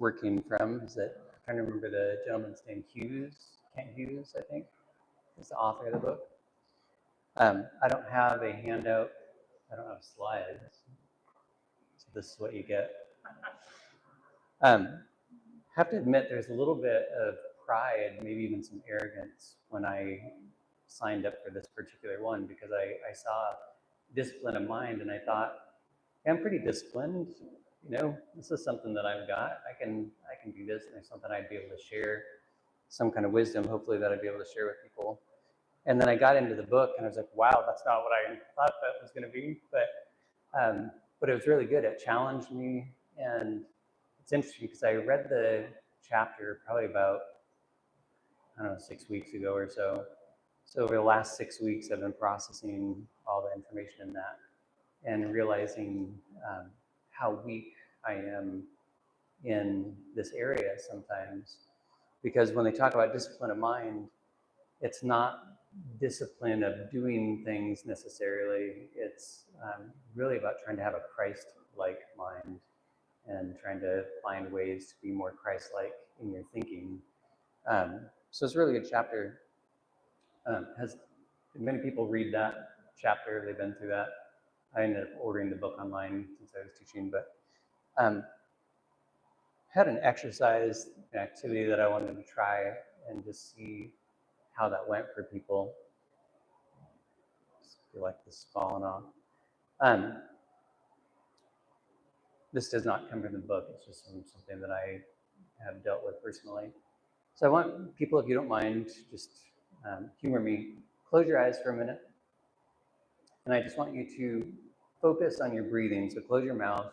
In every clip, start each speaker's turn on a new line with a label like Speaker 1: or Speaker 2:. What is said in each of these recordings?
Speaker 1: working from is that I'm trying to remember the gentleman's name, Kent Hughes, I think, is the author of the book. I don't have a handout. I don't have slides. So this is what you get. Have to admit there's a little bit of pride, maybe even some arrogance when I signed up for this particular one, because I saw discipline of mind and I thought, hey, I'm pretty disciplined. You know, this is something that I've got. I can do this, and there's something I'd be able to share, some kind of wisdom, hopefully, that I'd be able to share with people. And then I got into the book and I was like, wow, that's not what I thought that was going to be. But it was really good. It challenged me. And it's interesting because I read the chapter probably about, I don't know, 6 weeks ago or so. So over the last 6 weeks, I've been processing all the information in that and realizing how weak I am in this area sometimes. Because when they talk about discipline of mind, it's not discipline of doing things necessarily. It's really about trying to have a Christ-like mind and trying to find ways to be more Christ-like in your thinking. So it's a really good chapter. Has many people read that chapter? They've been through that. I ended up ordering the book online since I was teaching, but had an exercise, an activity that I wanted to try and just see how that went for people. I feel like this is falling off. This does not come from the book. It's just something that I have dealt with personally. So I want people, if you don't mind, just humor me. Close your eyes for a minute. And I just want you to focus on your breathing. So close your mouth,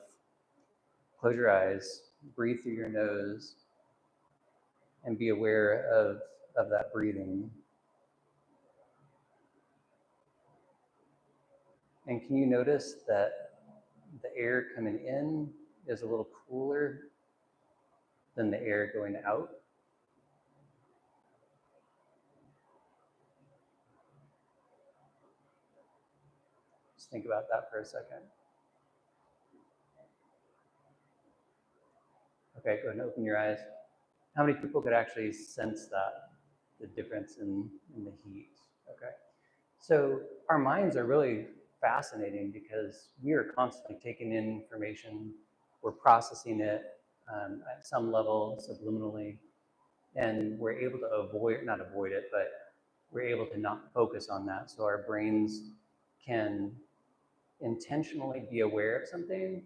Speaker 1: close your eyes, breathe through your nose, and be aware of that breathing. And can you notice that the air coming in is a little cooler than the air going out? Just think about that for a second. Okay, go ahead and open your eyes. How many people could actually sense that, the difference in the heat? Okay. So our minds are really fascinating because we are constantly taking in information, we're processing it at some level subliminally, and we're able to not avoid it, but we're able to not focus on that. So our brains can intentionally be aware of something,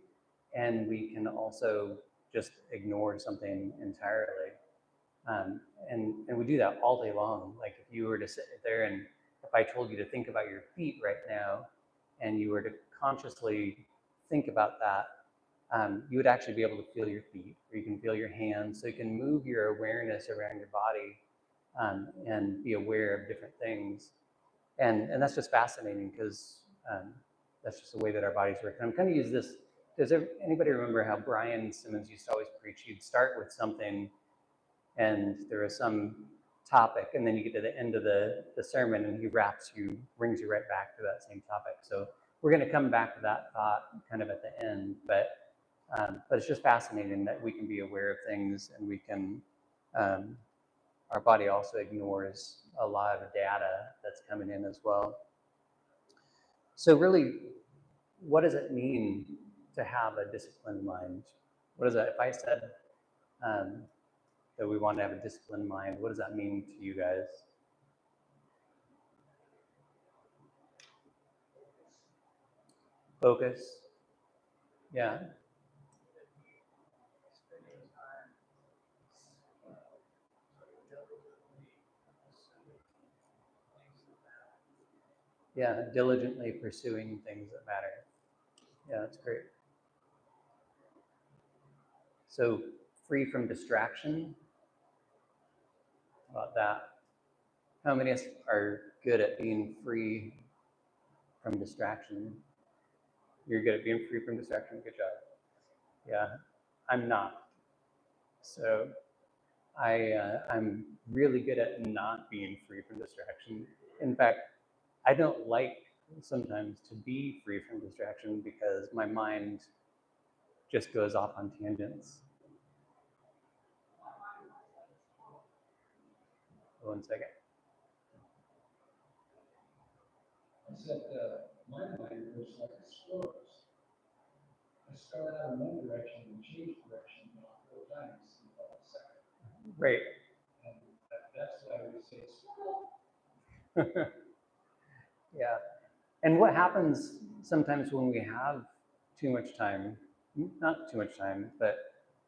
Speaker 1: and we can also just ignore something entirely. And we do that all day long. Like if you were to sit there and if I told you to think about your feet right now, and you were to consciously think about that, you would actually be able to feel your feet, or you can feel your hands. So you can move your awareness around your body and be aware of different things. And that's just fascinating because that's just the way that our bodies work. And I'm going to use this. Does anybody remember how Brian Simmons used to always preach? He'd start with something and there was some topic, and then you get to the end of the sermon and he brings you right back to that same topic. So we're going to come back to that thought kind of at the end, but it's just fascinating that we can be aware of things, and we can, our body also ignores a lot of data that's coming in as well. So really, what does it mean to have a disciplined mind? What is that? If I said that we want to have a disciplined mind, what does that mean to you guys? Focus. Yeah. Yeah, diligently pursuing things that matter. Yeah, that's great. So free from distraction. How about that? How many of us are good at being free from distraction? You're good at being free from distraction. Good job. Yeah, I'm not. So I'm really good at not being free from distraction. In fact, I don't like sometimes to be free from distraction because my mind just goes off on tangents. 1 second.
Speaker 2: I said, my mind was like a squirrel's. I started out in one direction and changed direction about 4 times in about a second.
Speaker 1: Right.
Speaker 2: And that's why we say squirrel.
Speaker 1: Yeah. And what happens sometimes when we have too much time, not too much time, but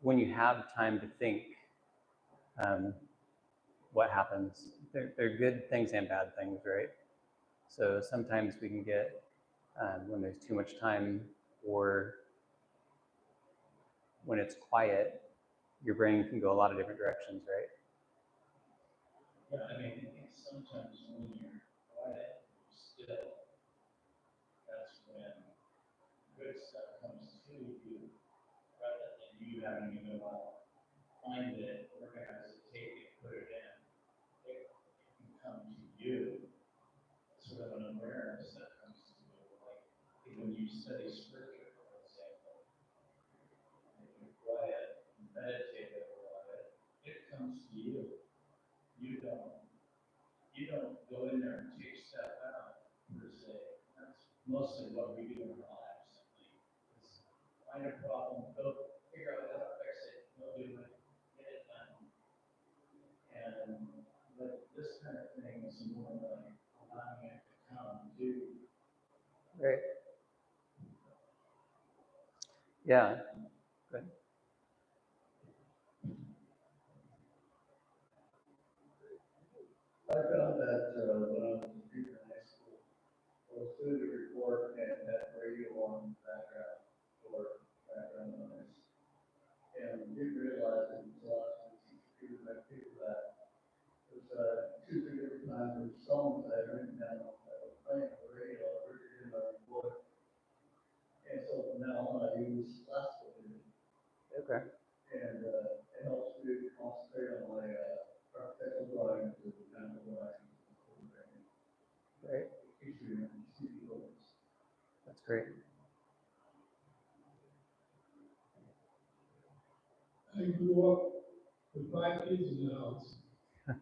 Speaker 1: when you have time to think, what happens? They're good things and bad things, right? So sometimes we can get, when there's too much time or when it's quiet, your brain can go a lot of different directions, right?
Speaker 2: Yeah, I mean, I think sometimes when you're quiet, still, that's when good stuff comes to you, rather than you having to go out, find it, organize it, take it, put it in. It can come to you. Sort of an awareness that comes to you, like when you study scripture, for example, if you're quiet, and meditate about it comes to you. You don't go in there and take stuff out per se. That's mostly what we do in our lives. Simply is find a problem, go figure out how to fix it, go do it, get it done. And but this kind of thing is more like allowing it to come to.
Speaker 1: Right. Yeah. Good.
Speaker 2: I found that when I was in junior high school, I was doing a report and had radio on background or background noise. And didn't realize it until I was teaching people that it was 2 3 different times there were songs I had written down that was playing on the radio or in my report. And so from now on I use classical music.
Speaker 1: Okay.
Speaker 2: And it helps me to concentrate on my architectural drawings and mechanical drawings.
Speaker 1: Right. That's great.
Speaker 2: I grew up with 5 kids in the house,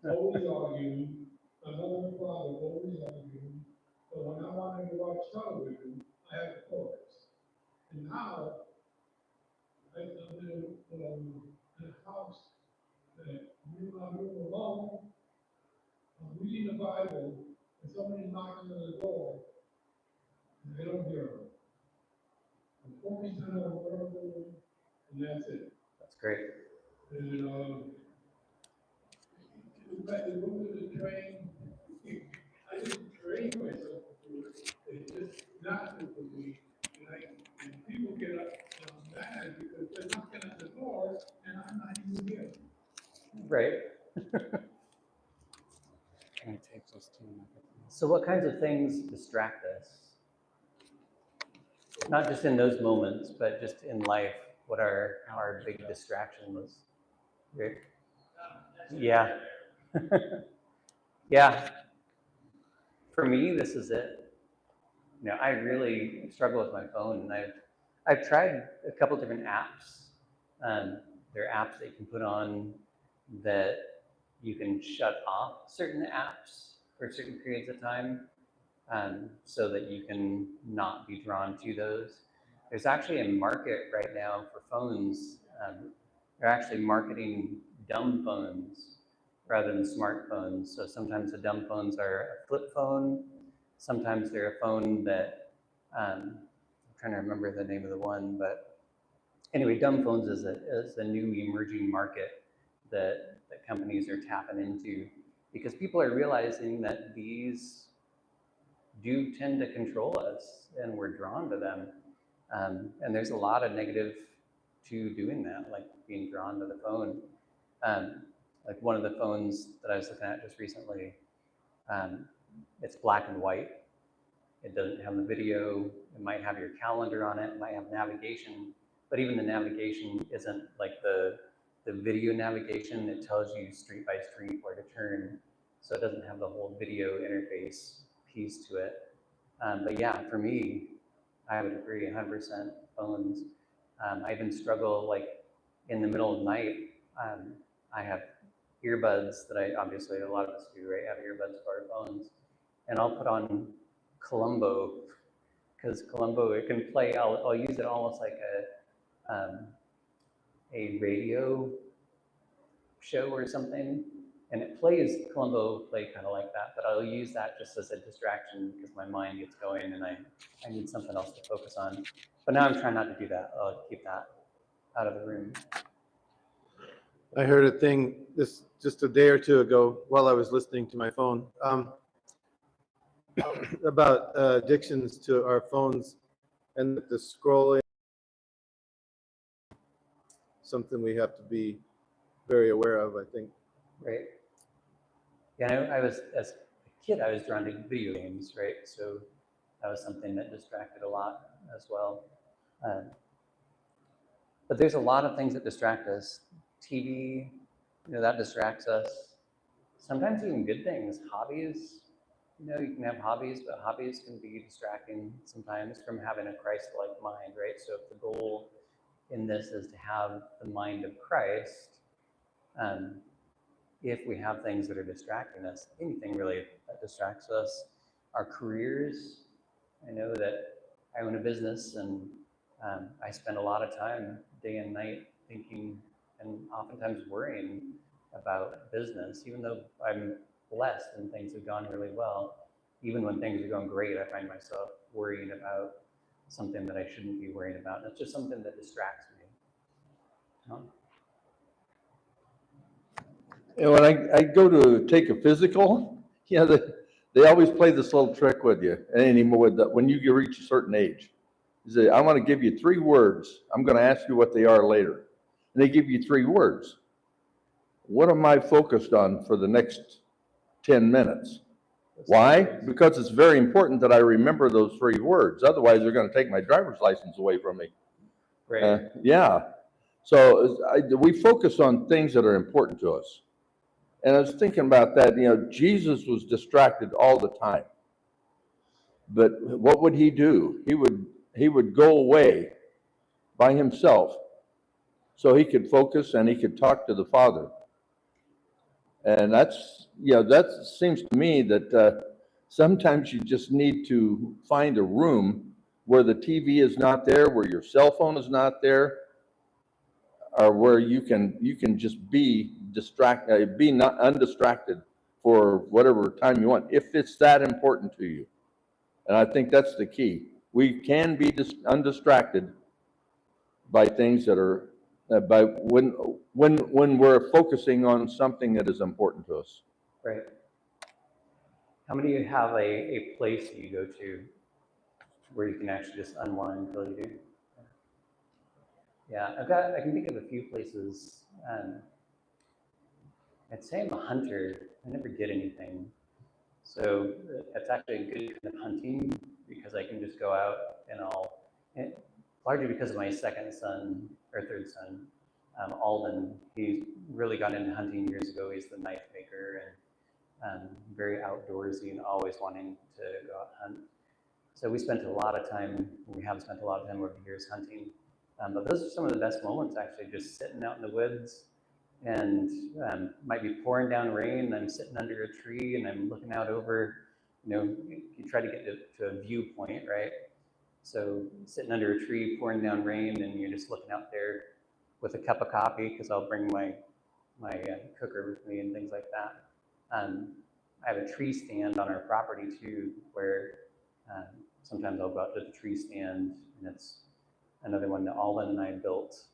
Speaker 2: always arguing. My mother and father always arguing. But when I wanted to watch television, I had to focus. And now, I live in a house that I'm alone. I'm reading the Bible, and somebody's knocking on the door, and I don't hear them. I'm focusing on what I'm doing, and that's it.
Speaker 1: That's great.
Speaker 2: And it's like the room of the train. I didn't train myself to do it. It's just natural for me. And people get mad because they're knocking at the door, and I'm not even here.
Speaker 1: Right. So what kinds of things distract us? Not just in those moments, but just in life. What are our big distractions? Right? Yeah. Yeah. For me, this is it. I really struggle with my phone, and I've tried a couple different apps. There are apps that you can put on that you can shut off certain apps for certain periods of time, so that you can not be drawn to those. There's actually a market right now for phones. They're actually marketing dumb phones rather than smartphones. So sometimes the dumb phones are a flip phone. Sometimes they're a phone that, I'm trying to remember the name of the one, but anyway, dumb phones is a new emerging market that companies are tapping into, because people are realizing that these do tend to control us and we're drawn to them. And there's a lot of negative to doing that, like being drawn to the phone. Like one of the phones that I was looking at just recently, it's black and white. It doesn't have the video. It might have your calendar on it. It might have navigation, but even the navigation isn't like the video navigation. It tells you street by street where to turn. So it doesn't have the whole video interface piece to it. But yeah, for me, I would agree 100% phones. I even struggle like in the middle of the night. I have earbuds that obviously a lot of us do, right? Have earbuds for our phones. And I'll put on Columbo, because Columbo, it can play, I'll use it almost like a radio show or something. And it plays, Columbo play kind of like that, but I'll use that just as a distraction because my mind gets going and I need something else to focus on. But now I'm trying not to do that. I'll keep that out of the room.
Speaker 3: I heard a thing this just a day or two ago while I was listening to my phone about addictions to our phones and the scrolling. Something we have to be very aware of, I think.
Speaker 1: Right. Yeah, I was, as a kid, I was drawn to video games, right? So that was something that distracted a lot as well. But there's a lot of things that distract us. TV, that distracts us. Sometimes even good things, hobbies. You can have hobbies, but hobbies can be distracting sometimes from having a Christ-like mind, right? So if the goal in this is to have the mind of Christ, if we have things that are distracting us, anything really that distracts us, our careers. I know that I own a business and I spend a lot of time day and night thinking and oftentimes worrying about business, even though I'm blessed and things have gone really well. Even when things are going great, I find myself worrying about something that I shouldn't be worrying about. And it's just something that distracts me.
Speaker 4: And when I go to take a physical, they always play this little trick with you anymore when you reach a certain age. They say, I want to give you 3 words. I'm going to ask you what they are later. And they give you 3 words. What am I focused on for the next 10 minutes? Why? Because it's very important that I remember those 3 words. Otherwise, they're going to take my driver's license away from me.
Speaker 1: Right.
Speaker 4: Yeah. So we focus on things that are important to us. And I was thinking about that, Jesus was distracted all the time. But what would he do? He would go away by himself so he could focus and he could talk to the Father. And that seems to me that sometimes you just need to find a room where the TV is not there, where your cell phone is not there, or where you can just be distracted, be not undistracted for whatever time you want, if it's that important to you. And I think that's the key. We can be undistracted by things that are by when we're focusing on something that is important to us.
Speaker 1: Right. How many of you have a place that you go to where you can actually just unwind until you do? Yeah, I can think of a few places. I'd say I'm a hunter. I never get anything. So it's actually a good kind of hunting because I can just go out and largely because of my second son or third son, Alden. He really got into hunting years ago. He's the knife maker and very outdoorsy and always wanting to go out and hunt. So we have spent a lot of time over the years hunting. But those are some of the best moments, actually, just sitting out in the woods and might be pouring down rain. And I'm sitting under a tree and I'm looking out over, you try to get to a viewpoint, right? So sitting under a tree, pouring down rain, and you're just looking out there with a cup of coffee, because I'll bring my cooker with me and things like that. I have a tree stand on our property too, where sometimes I'll go out to the tree stand, and it's another one that Alden and I built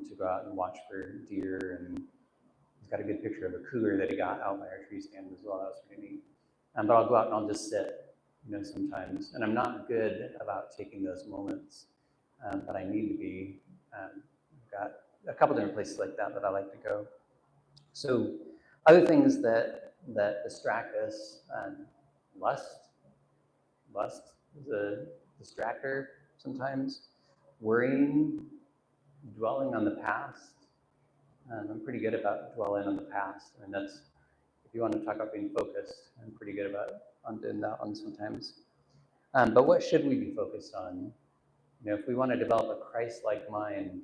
Speaker 1: to go out and watch for deer. And he's got a good picture of a cougar that he got out by our tree stand as well. That was pretty neat. But I'll go out and I'll just sit, sometimes. And I'm not good about taking those moments, but I need to be. I've got a couple different places like that I like to go. So other things that distract us, lust is a distractor sometimes. Worrying, dwelling on the past. I'm pretty good about dwelling on the past. And that's, if you want to talk about being focused, I'm pretty good about doing that one sometimes. But what should we be focused on? If we want to develop a Christ-like mind,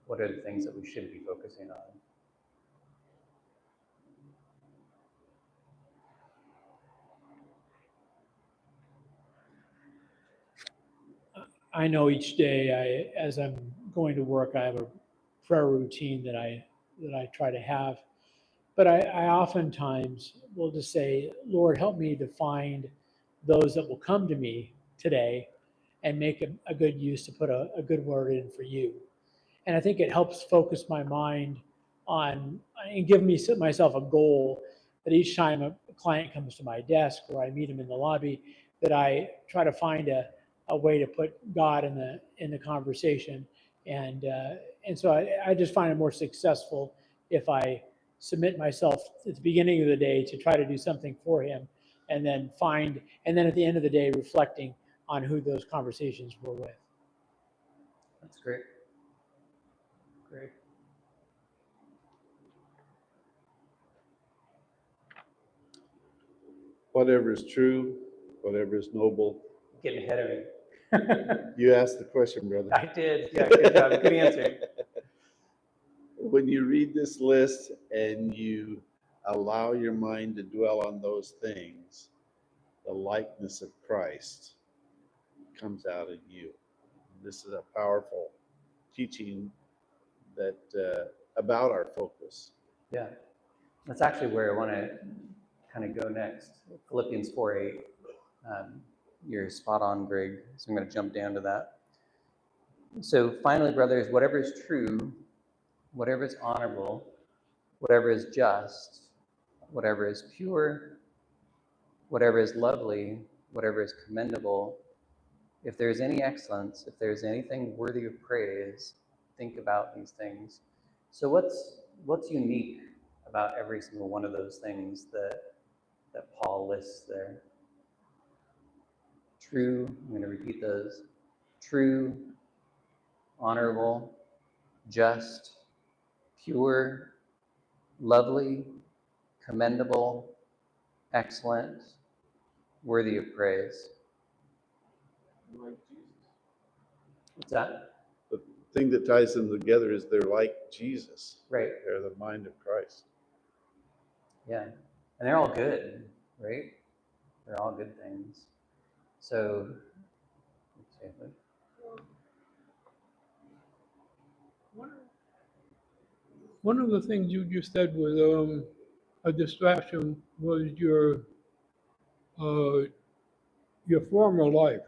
Speaker 1: what are the things that we should be focusing on?
Speaker 5: I know each day as I'm going to work, I have a prayer routine that I try to have. But I oftentimes will just say, Lord, help me to find those that will come to me today and make a good use to put a good word in for you. And I think it helps focus my mind on and give me myself a goal that each time a client comes to my desk or I meet him in the lobby, that I try to find a way to put God in the conversation. And so I just find it more successful if I submit myself at the beginning of the day to try to do something for him, and then at the end of the day reflecting on who those conversations were with.
Speaker 1: That's great. Great.
Speaker 3: Whatever is true, whatever is noble.
Speaker 1: Getting ahead of me.
Speaker 3: You asked the question, brother.
Speaker 1: I did. Yeah, good job. Good answer.
Speaker 3: When you read this list and you allow your mind to dwell on those things, the likeness of Christ comes out of you. This is a powerful teaching that about our focus.
Speaker 1: Yeah. That's actually where I want to kind of go next. Philippians 4:8. You're spot on, Greg. So I'm going to jump down to that. So finally, brothers, whatever is true, whatever is honorable, whatever is just, whatever is pure, whatever is lovely, whatever is commendable, if there is any excellence, if there is anything worthy of praise, think about these things. So what's unique about every single one of those things that Paul lists there? True, I'm going to repeat those. True, honorable, just, pure, lovely, commendable, excellent, worthy of praise. What's that?
Speaker 3: The thing that ties them together is they're like Jesus.
Speaker 1: Right.
Speaker 3: They're the mind of Christ.
Speaker 1: Yeah. And they're all good, right? They're all good things. So,
Speaker 6: One of the things you just said was a distraction was your former life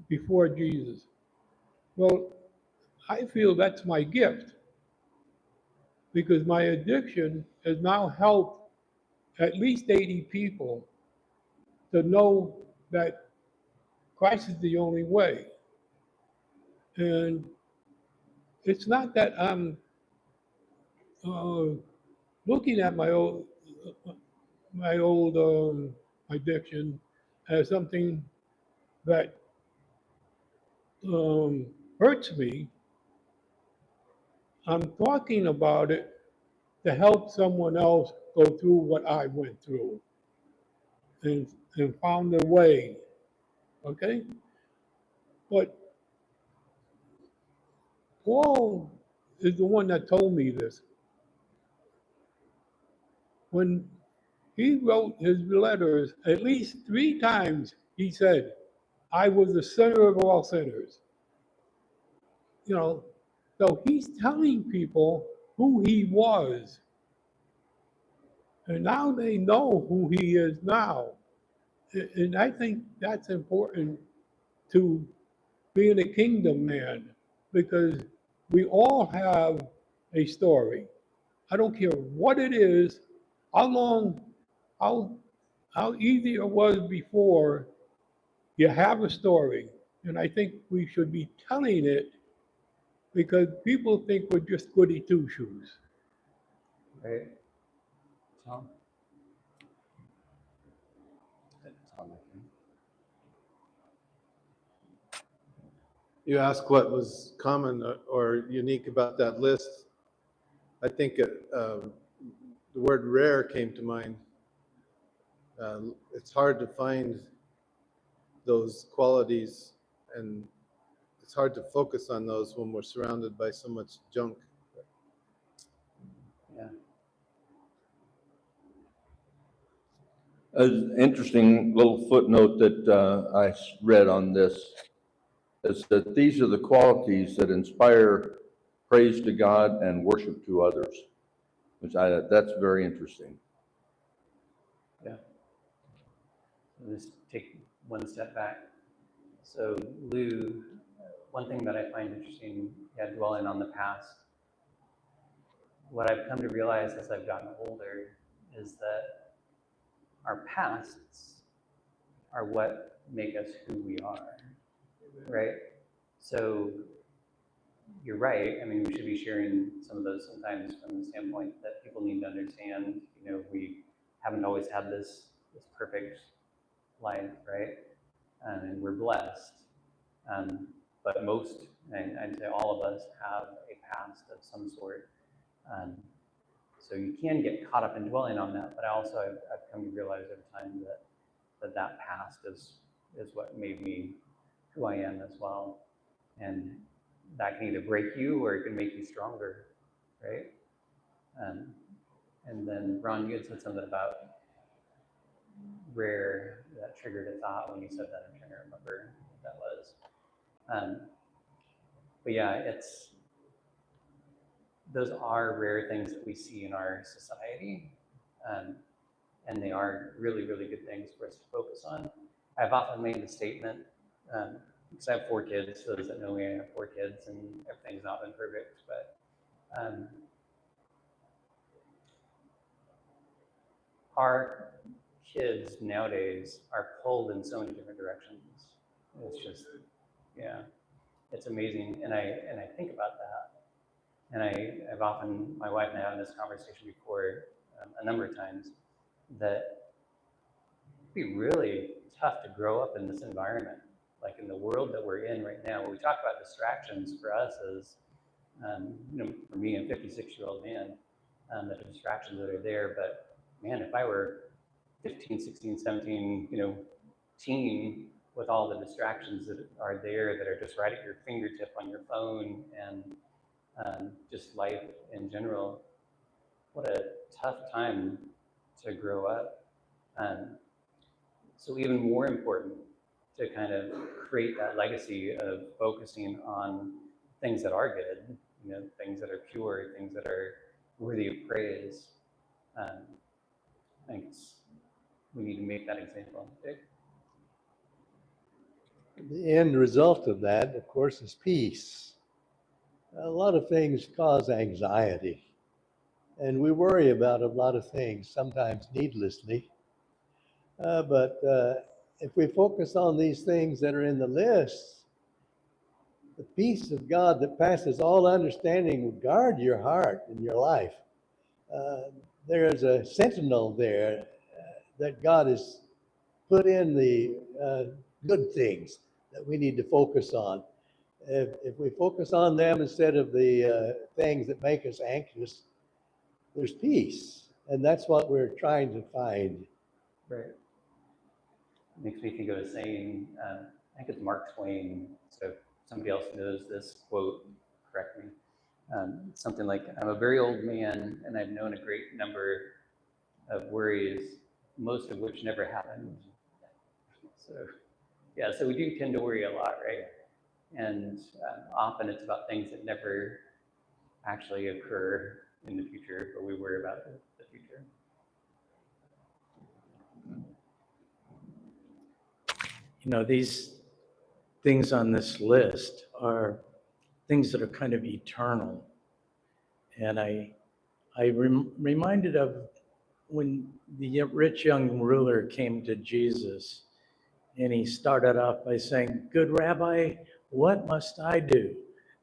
Speaker 6: before Jesus. Well, I feel that's my gift because my addiction has now helped at least 80 people to know that Christ is the only way. And it's not that I'm looking at my old addiction as something that hurts me. I'm talking about it to help someone else go through what I went through and found a way. Okay? But Paul is the one that told me this. When he wrote his letters, at least 3 times he said, I was the sinner of all sinners. You know, so he's telling people who he was. And now they know who he is now. And I think that's important to being a kingdom man, because we all have a story. I don't care what it is, how easy it was before, you have a story. And I think we should be telling it because people think we're just goody two shoes.
Speaker 1: right? Tom?
Speaker 3: You asked what was common or unique about that list. I think the word rare came to mind. It's hard to find those qualities, and it's hard to focus on those when we're surrounded by so much junk.
Speaker 1: Yeah.
Speaker 4: An interesting little footnote that I read on this is that these are the qualities that inspire praise to God and worship to others, that's very interesting.
Speaker 1: Yeah. Let's take one step back. So Lou, one thing that I find interesting, dwelling on the past, what I've come to realize as I've gotten older is that our pasts are what make us who we are, right? So you're right. I mean, we should be sharing some of those sometimes from the standpoint that people need to understand, we haven't always had this perfect life, right? And we're blessed. But most, and I'd say all of us, have a past of some sort. So you can get caught up in dwelling on that, but I've come to realize over time that past is what made me who I am as well. And that can either break you or it can make you stronger, right? And then Ron, you had said something about rare, that triggered a thought when you said that. I'm trying to remember what that was. But yeah, those are rare things that we see in our society, and they are really, really good things for us to focus on. I've often made the statement, because I have 4 kids, so those that know me, I have 4 kids, and everything's not been perfect, but our kids nowadays are pulled in so many different directions. It's just, yeah, it's amazing, and I think about that. And I've often, my wife and I have had this conversation before a number of times, that it'd be really tough to grow up in this environment, like in the world that we're in right now. When we talk about distractions, for us as, for me, I'm a 56-year-old man, the distractions that are there. But man, if I were 15, 16, 17, teen, with all the distractions that are there that are just right at your fingertip on your phone, and just life in general, what a tough time to grow up. So even more important to kind of create that legacy of focusing on things that are good, things that are pure, things that are worthy of praise. I think we need to make that example.
Speaker 7: The end result of that, of course, is peace. A lot of things cause anxiety, and we worry about a lot of things, sometimes needlessly. But if we focus on these things that are in the list, the peace of God that passes all understanding will guard your heart and your life. There is a sentinel there that God has put in the good things that we need to focus on. If we focus on them instead of the things that make us anxious, there's peace. And that's what we're trying to find.
Speaker 1: Right. Makes me think of a saying, I think it's Mark Twain, so if somebody else knows this quote, correct me. Something like, I'm a very old man and I've known a great number of worries, most of which never happened. So yeah, so we do tend to worry a lot, right? And often it's about things that never actually occur in the future, but we worry about the future.
Speaker 2: These things on this list are things that are kind of eternal. And reminded of when the rich young ruler came to Jesus, and he started off by saying, "Good Rabbi, what must I do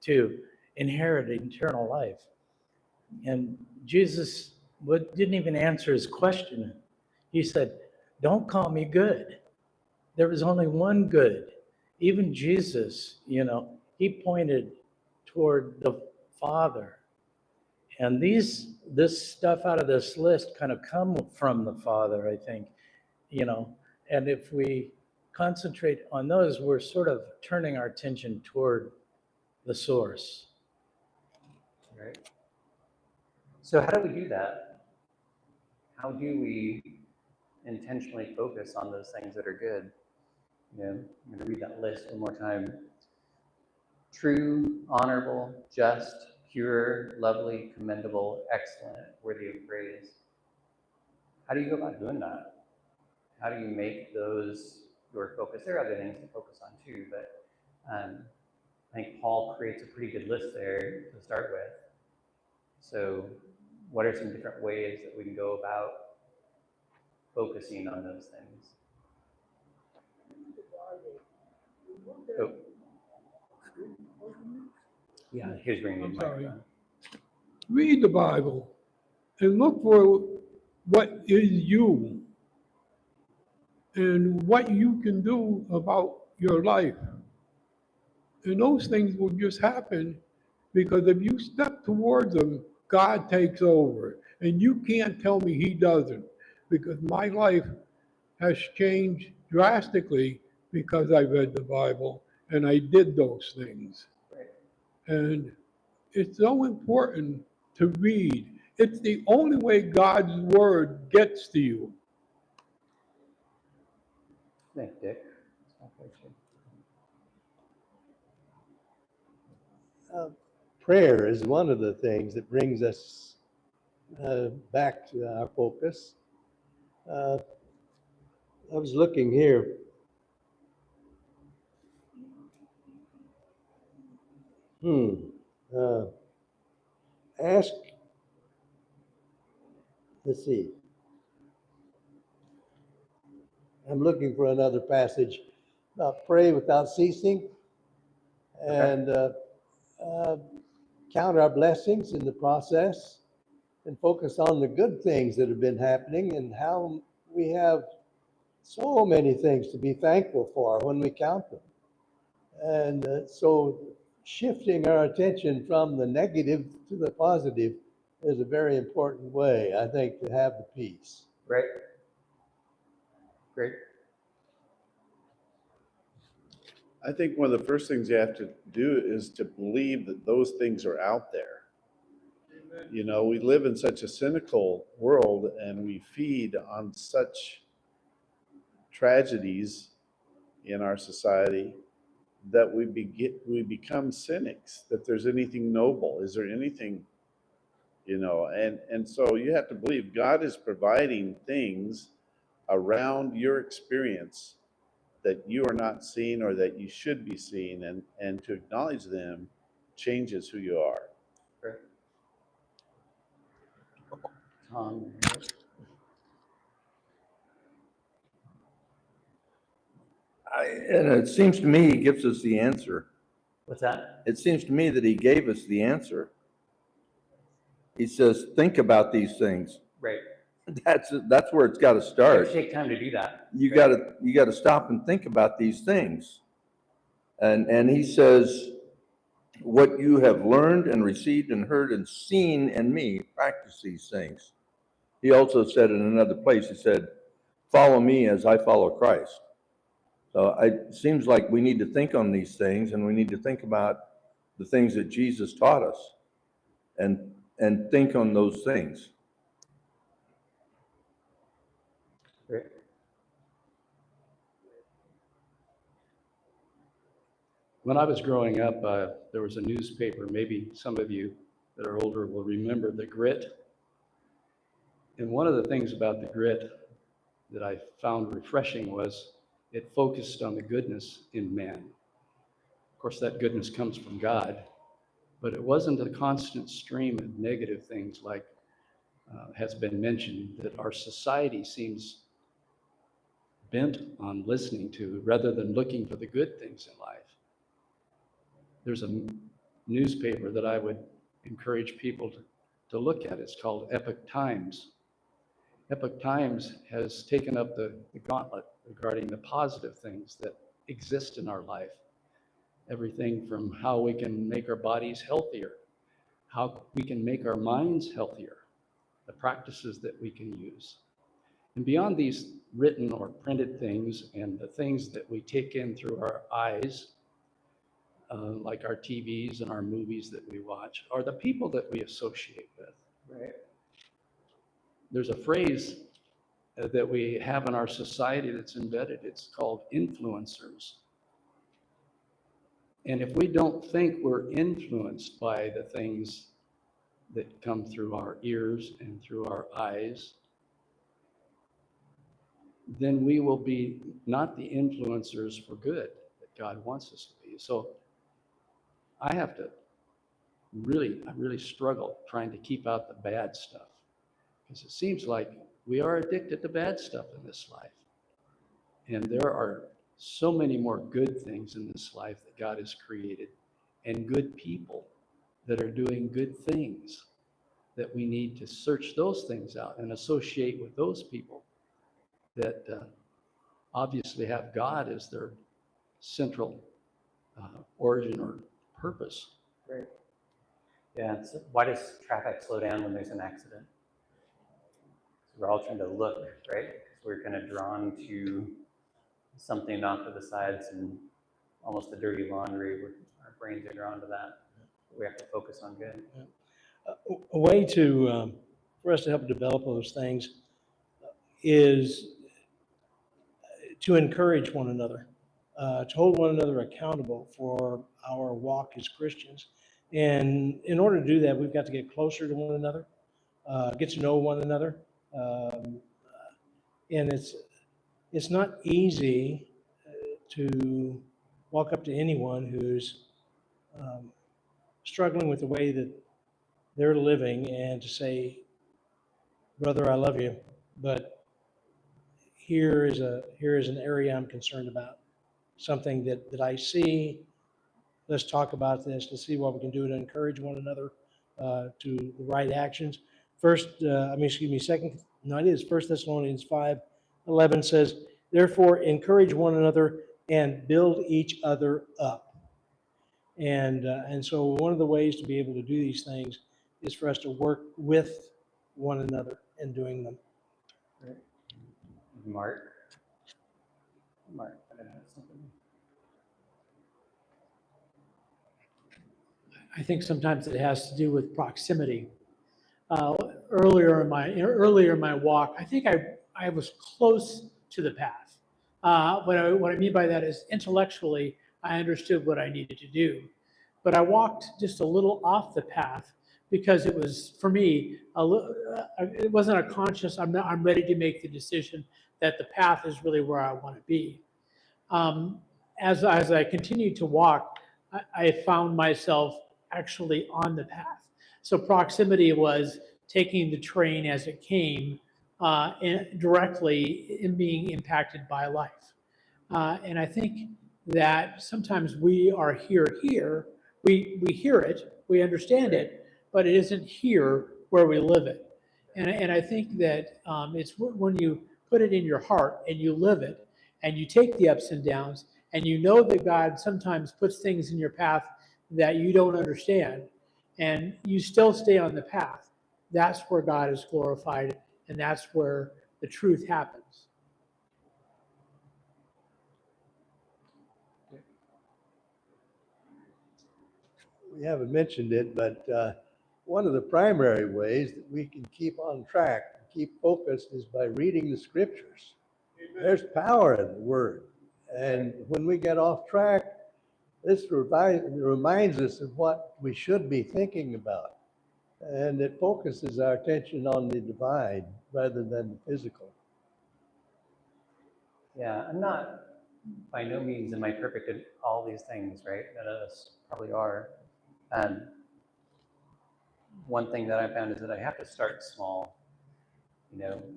Speaker 2: to inherit eternal life?" And Jesus didn't even answer his question. He said, "Don't call me good. There was only one good." Even Jesus, he pointed toward the Father. And this stuff out of this list kind of come from the Father, I think, and if we concentrate on those, we're sort of turning our attention toward the source.
Speaker 1: Right. So how do we do that? How do we intentionally focus on those things that are good? I'm going to read that list one more time. true, honorable, just, pure, lovely, commendable, excellent, worthy of praise. How do you go about doing that? How do you make those your focus? There are other things to focus on too, but I think Paul creates a pretty good list there to start with. So what are some different ways that we can go about focusing on those things? Oh. Yeah, here's bringing
Speaker 6: I'm
Speaker 1: the
Speaker 6: sorry.
Speaker 1: microphone.
Speaker 6: Read the Bible and look for what is you and what you can do about your life. And those things will just happen because if you step towards them, God takes over. And you can't tell me he doesn't, because my life has changed drastically because I read the Bible and I did those things. And it's so important to read. It's the only way God's word gets to you.
Speaker 1: Thanks, Dick.
Speaker 7: Prayer is one of the things that brings us back to our focus. I was looking here. Ask, let's see. I'm looking for another passage about pray without ceasing and count our blessings in the process and focus on the good things that have been happening and how we have so many things to be thankful for when we count them. And so shifting our attention from the negative to the positive is a very important way, I think, to have the peace.
Speaker 1: Right. Great.
Speaker 3: I think one of the first things you have to do is to believe that those things are out there. You know, we live in such a cynical world and we feed on such tragedies in our society that we become cynics, that there's anything noble. Is there anything, you know, and so you have to believe God is providing things around your experience that you are not seeing or that you should be seeing, and to acknowledge them changes who you are.
Speaker 1: Great. Tom.
Speaker 4: And it seems to me he gives us the answer.
Speaker 1: What's that?
Speaker 4: It seems to me that he gave us the answer. He says, think about these things.
Speaker 1: Right.
Speaker 4: That's where it's got to
Speaker 1: It
Speaker 4: start.
Speaker 1: take time to do that.
Speaker 4: You got to stop and think about these things. And he says, what you have learned and received and heard and seen in me, practice these things. He also said in another place, he said, follow me as I follow Christ. So it seems like we need to think on these things, and we need to think about the things that Jesus taught us and think on those things.
Speaker 1: Great.
Speaker 2: When I was growing up, there was a newspaper, maybe some of you that are older will remember the Grit. And one of the things about the Grit that I found refreshing was it focused on the goodness in man. Of course, that goodness comes from God, but it wasn't a constant stream of negative things like has been mentioned that our society seems bent on listening to rather than looking for the good things in life. There's a newspaper that I would encourage people to look at. It's called Epoch Times. Epoch Times has taken up the gauntlet regarding the positive things that exist in our life. Everything from how we can make our bodies healthier, how we can make our minds healthier, the practices that we can use. And beyond these written or printed things and the things that we take in through our eyes, like our TVs and our movies that we watch, are the people that we associate with.
Speaker 1: Right.
Speaker 2: There's a phrase that we have in our society that's embedded. It's called influencers.
Speaker 8: And if we don't think we're influenced by the things that come through our ears and through our eyes, then we will be not the influencers for good that God wants us to be. So I have to I really struggle trying to keep out the bad stuff, because it seems like we are addicted to bad stuff in this life. And there are so many more good things in this life that God has created, and good people that are doing good things, that we need to search those things out and associate with those people that obviously have God as their central origin or purpose.
Speaker 1: Great. Yeah, so why does traffic slow down when there's an accident? We're all trying to look, right? Because we're kind of drawn to something off to the sides and almost the dirty laundry. Our brains are drawn to that. We have to focus on good.
Speaker 9: A way to, for us to help develop those things is to encourage one another, to hold one another accountable for our walk as Christians. And in order to do that, we've got to get closer to one another, get to know one another. And it's not easy to walk up to anyone who's struggling with the way that they're living and to say, brother, I love you, but here is an area I'm concerned about, something that I see. Let's talk about this. Let's see what we can do to encourage one another to the right actions. First, it is 1 Thessalonians 5:11 says, therefore encourage one another and build each other up. And so one of the ways to be able to do these things is for us to work with one another in doing them.
Speaker 1: Right. Mark, I don't know something.
Speaker 5: I think sometimes it has to do with proximity. Earlier in my walk, I think I was close to the path. What I mean by that is intellectually, I understood what I needed to do, but I walked just a little off the path because it was, for me, it wasn't a conscious, I'm ready to make the decision that the path is really where I want to be. As I continued to walk, I found myself actually on the path. So proximity was taking the train as it came, and directly in being impacted by life. And I think that sometimes we are here, we hear it, we understand it, but it isn't here where we live it. And I think that it's when you put it in your heart and you live it, and you take the ups and downs, and you know that God sometimes puts things in your path that you don't understand, and you still stay on the path. That's where God is glorified, and that's where the truth happens.
Speaker 7: We haven't mentioned it, but one of the primary ways that we can keep on track, keep focused, is by reading the scriptures. There's power in the word. And when we get off track, this reminds us of what we should be thinking about. And it focuses our attention on the divine rather than the physical.
Speaker 1: Yeah, I'm not, by no means am I perfect at all these things, right? None of us probably are. One thing that I found is that I have to start small,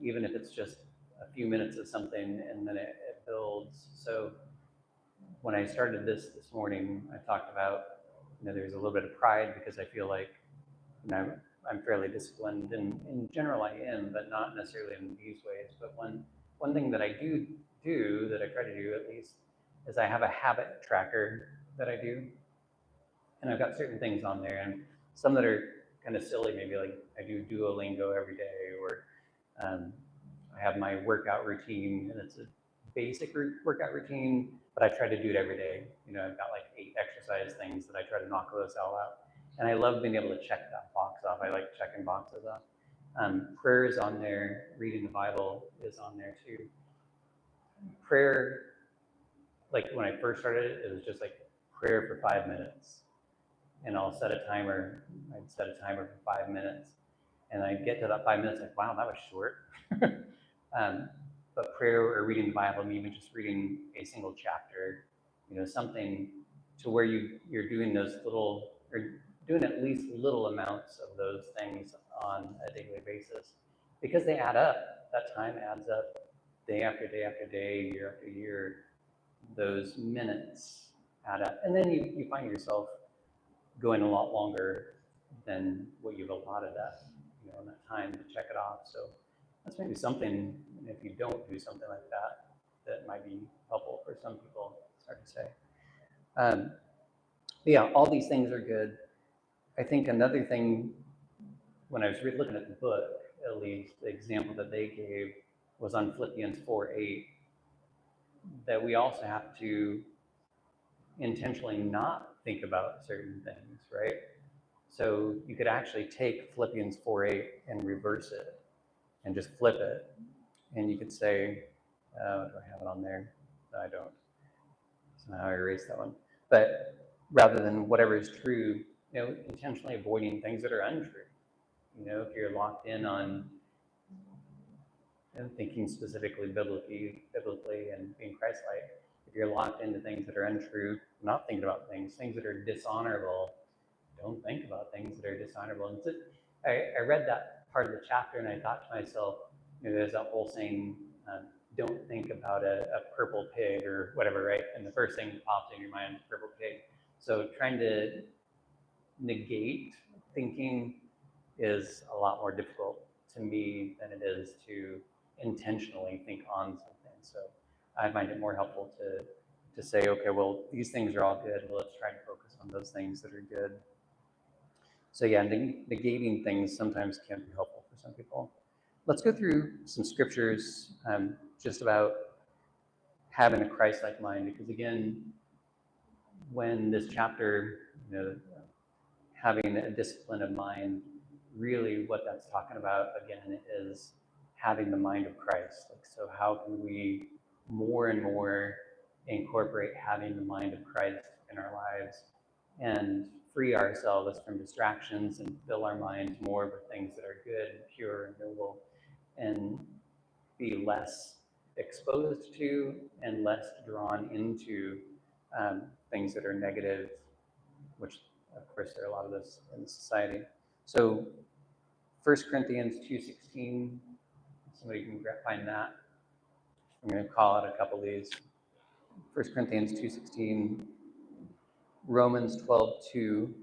Speaker 1: even if it's just a few minutes of something, and then it builds. So when I started this morning, I talked about, there's a little bit of pride because I feel like, I'm fairly disciplined, and in general I am, but not necessarily in these ways. But one thing that I do that I try to do at least is I have a habit tracker that I do, and I've got certain things on there, and some that are kind of silly, maybe like I do Duolingo every day, or I have my workout routine, and it's a basic workout routine, but I try to do it every day. I've got like 8 exercise things that I try to knock those all out. And I love being able to check that box off. I like checking boxes off. Prayer is on there. Reading the Bible is on there too. Prayer, like when I first started it was just like prayer for 5 minutes. And I'll set a timer. I'd set a timer for 5 minutes. And I get to that 5 minutes, like, wow, that was short. But prayer or reading the Bible, and even just reading a single chapter, something to where you're doing those little, or doing at least little amounts of those things on a daily basis, because they add up. That time adds up day after day after day, year after year. Those minutes add up. And then you find yourself going a lot longer than what you've allotted in that time to check it off. So that's maybe something, if you don't do something like that, that might be helpful for some people. It's hard to say. But yeah, all these things are good. I think another thing, when I was looking at the book, at least, the example that they gave was on Philippians 4:8, that we also have to intentionally not think about certain things, right? So you could actually take Philippians 4:8 and reverse it and just flip it. And you could say, do I have it on there? No, I don't. Somehow I erased that one. But rather than whatever is true, intentionally avoiding things that are untrue. If you're locked in on thinking specifically biblically and being Christ-like, if you're locked into things that are untrue, not thinking about things that are dishonorable, don't think about things that are dishonorable. And I read that part of the chapter and I thought to myself, there's that whole saying, don't think about a purple pig or whatever, right? And the first thing that pops in your mind is purple pig. So trying to negate thinking is a lot more difficult to me than it is to intentionally think on something. So I find it more helpful to say, okay, well, these things are all good. Well, let's try to focus on those things that are good. So yeah, negating things sometimes can be helpful for some people. Let's go through some scriptures just about having a Christ-like mind, because again, when this chapter, having a discipline of mind, really what that's talking about, again, is having the mind of Christ. So how can we more and more incorporate having the mind of Christ in our lives and free ourselves from distractions and fill our minds more with things that are good and pure and noble, and be less exposed to and less drawn into things that are negative, which of course there are a lot of this in society. So 1 Corinthians 2:16, somebody can find that. I'm going to call out a couple of these. 1 Corinthians 2:16, Romans 12:2,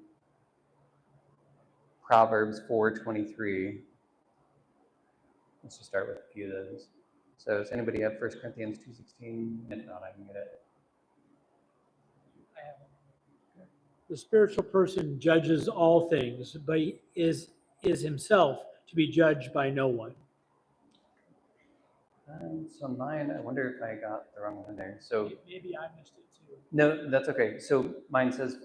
Speaker 1: Proverbs 4:23. Let's just start with a few of those. So does anybody have 1 Corinthians 2:16? If not, I can get it.
Speaker 5: The spiritual person judges all things, but is himself to be judged by no one.
Speaker 1: So mine, I wonder if I got the wrong one there. So
Speaker 5: Maybe I missed it too.
Speaker 1: no, that's okay. So mine says,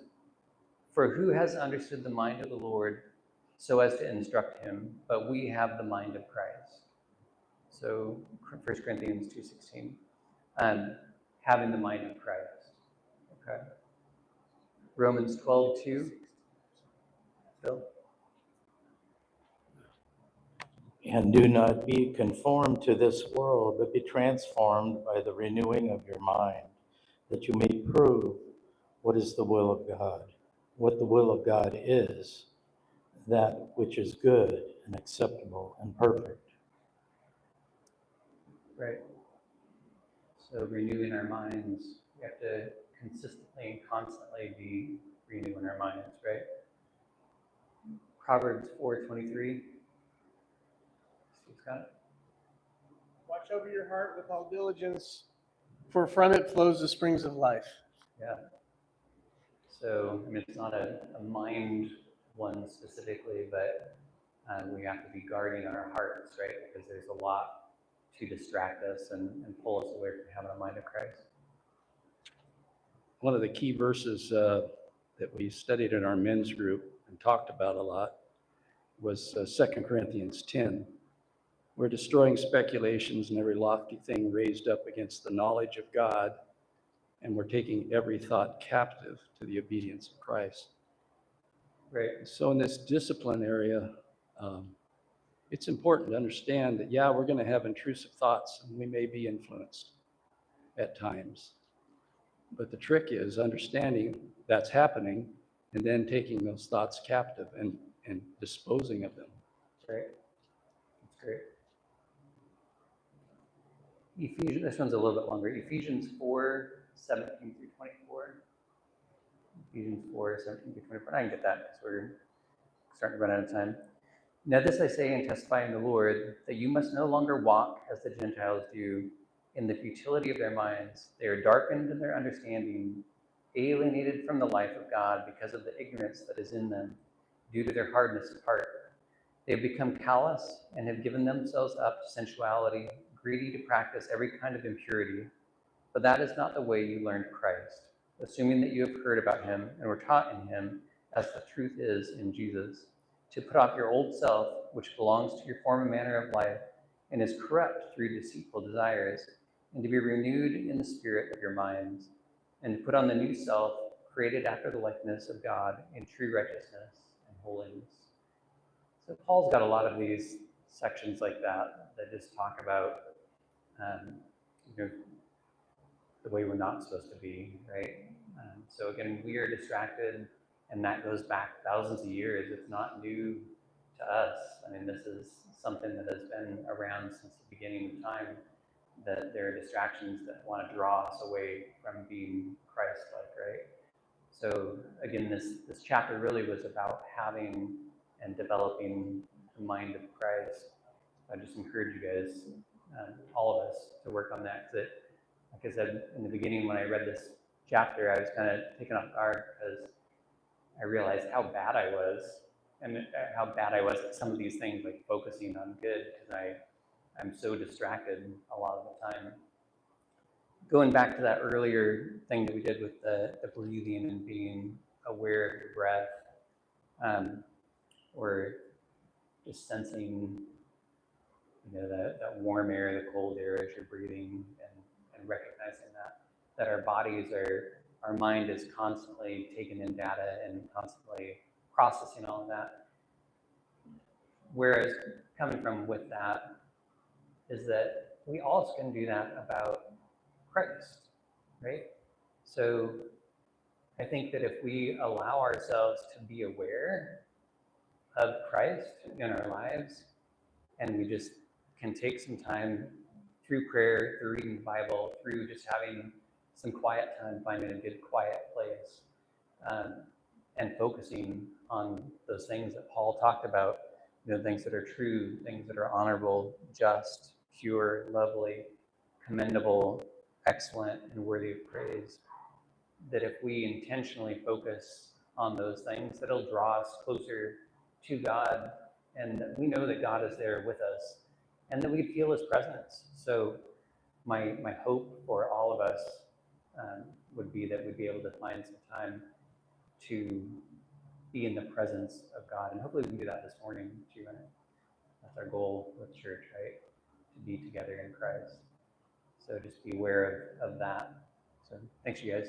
Speaker 1: for who has understood the mind of the Lord so as to instruct him? But we have the mind of Christ. So 1 Corinthians 2:16, having the mind of Christ. Okay. Romans 12:2. Phil?
Speaker 10: And do not be conformed to this world, but be transformed by the renewing of your mind, that you may prove what is the will of God, what the will of God is, that which is good and acceptable and perfect.
Speaker 1: Right. So renewing our minds, we have to consistently and constantly be renewing our minds, right? Proverbs 4:23. Steve's got it.
Speaker 11: Watch over your heart with all diligence, for from it flows the springs of life.
Speaker 1: Yeah. So, I mean, it's not a mind one specifically, but we have to be guarding our hearts, right? Because there's a lot to distract us and pull us away from having a mind of Christ.
Speaker 8: One of the key verses that we studied in our men's group and talked about a lot was 2 Corinthians 10. We're destroying speculations and every lofty thing raised up against the knowledge of God, and we're taking every thought captive to the obedience of Christ.
Speaker 1: Right.
Speaker 8: So in this discipline area, it's important to understand that, yeah, we're going to have intrusive thoughts and we may be influenced at times. But the trick is understanding that's happening and then taking those thoughts captive and disposing of them.
Speaker 1: That's right. That's great. Ephesians, this one's a little bit longer. Ephesians 4:17 through 24. Ephesians 4:17 through 24. I can get that because we're starting to run out of time. Now this I say and testify in the Lord, that you must no longer walk as the Gentiles do in the futility of their minds. They are darkened in their understanding, alienated from the life of God because of the ignorance that is in them, due to their hardness of heart. They have become callous and have given themselves up to sensuality, greedy to practice every kind of impurity. But that is not the way you learned Christ, assuming that you have heard about him and were taught in him, as the truth is in Jesus, to put off your old self, which belongs to your former manner of life and is corrupt through deceitful desires, and to be renewed in the spirit of your minds, and to put on the new self, created after the likeness of God in true righteousness and holiness. So Paul's got a lot of these sections like that just talk about you know, the way we're not supposed to be, right? So again, we are distracted, and that goes back thousands of years. It's not new to us. I mean, this is something that has been around since the beginning of time, that there are distractions that want to draw us away from being Christ-like, right? So again, this chapter really was about having and developing the mind of Christ. I just encourage you guys, all of us, to work on that. Because like I said in the beginning, when I read this chapter, I was kind of taken off guard because I realized how bad I was, and how bad I was at some of these things, like focusing on good, because I'm so distracted a lot of the time. Going back to that earlier thing that we did with the breathing and being aware of your breath, or just sensing, that warm air, the cold air as you're breathing, and recognizing that our bodies our mind is constantly taking in data and constantly processing all of that. Whereas coming from with that is that we also can do that about Christ, right? So I think that if we allow ourselves to be aware of Christ in our lives, and we just can take some time through prayer, through reading the Bible, through just having some quiet time, finding a good quiet place, and focusing on those things that Paul talked about, things that are true, things that are honorable, just, pure, lovely, commendable, excellent, and worthy of praise. That if we intentionally focus on those things, that'll draw us closer to God, and we know that God is there with us, and that we feel his presence. So my hope for all of us would be that we'd be able to find some time to be in the presence of God. And hopefully we can do that this morning too. Right? That's our goal with church, right? To be together in Christ. So just be aware of that. So thanks, you guys.